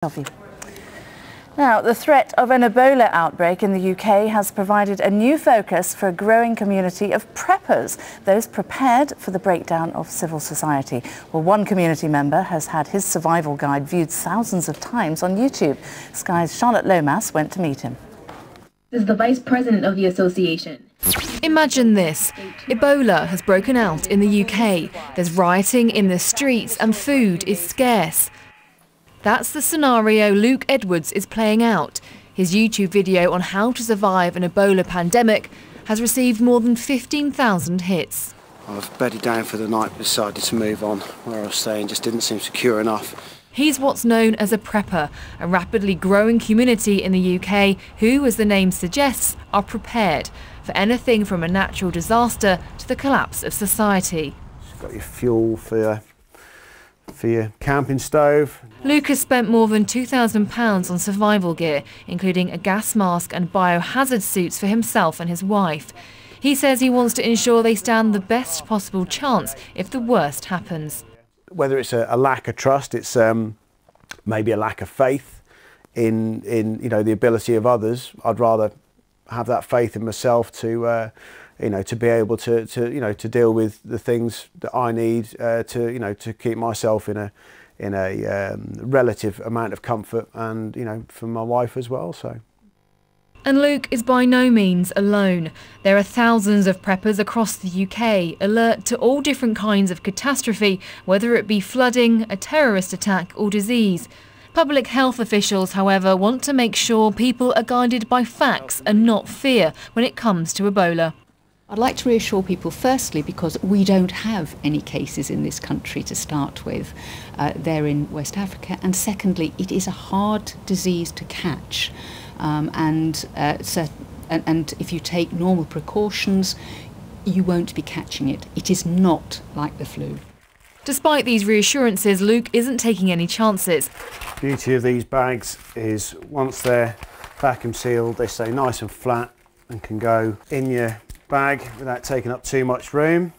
Selfie. Now, the threat of an Ebola outbreak in the UK has provided a new focus for a growing community of preppers, those prepared for the breakdown of civil society. Well, one community member has had his survival guide viewed thousands of times on YouTube. Sky's Charlotte Lomas went to meet him. This is the vice president of the association. Imagine this. Ebola has broken out in the UK. There's rioting in the streets and food is scarce. That's the scenario Luke Edwards is playing out. His YouTube video on how to survive an Ebola pandemic has received more than 15,000 hits. I've bedded down for the night, decided to move on. Where I was staying just didn't seem secure enough. He's what's known as a prepper, a rapidly growing community in the UK who, as the name suggests, are prepared for anything from a natural disaster to the collapse of society. You've got your fuel for your camping stove. Luke has spent more than £2,000 on survival gear, including a gas mask and biohazard suits for himself and his wife. He says he wants to ensure they stand the best possible chance if the worst happens. Whether it's a lack of trust, it's maybe a lack of faith in the ability of others. I'd rather have that faith in myself to to be able to deal with the things that I need to keep myself in a relative amount of comfort, and for my wife as well. So. And Luke is by no means alone. There are thousands of preppers across the UK, alert to all different kinds of catastrophe, whether it be flooding, a terrorist attack or disease. Public health officials, however, want to make sure people are guided by facts and not fear when it comes to Ebola. I'd like to reassure people, firstly, because we don't have any cases in this country to start with. They're in West Africa. And secondly, it is a hard disease to catch. And if you take normal precautions, you won't be catching it. It is not like the flu. Despite these reassurances, Luke isn't taking any chances. The beauty of these bags is once they're vacuum sealed, they stay nice and flat and can go in your bag without taking up too much room.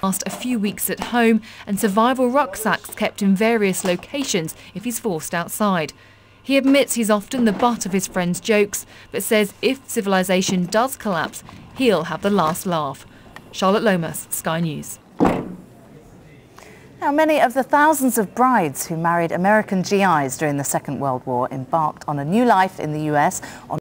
Last a few weeks at home and survival rucksacks kept in various locations if he's forced outside. He admits he's often the butt of his friends' jokes, but says if civilization does collapse, he'll have the last laugh. Charlotte Lomas, Sky News. Now, many of the thousands of brides who married American GIs during the Second World War embarked on a new life in the US on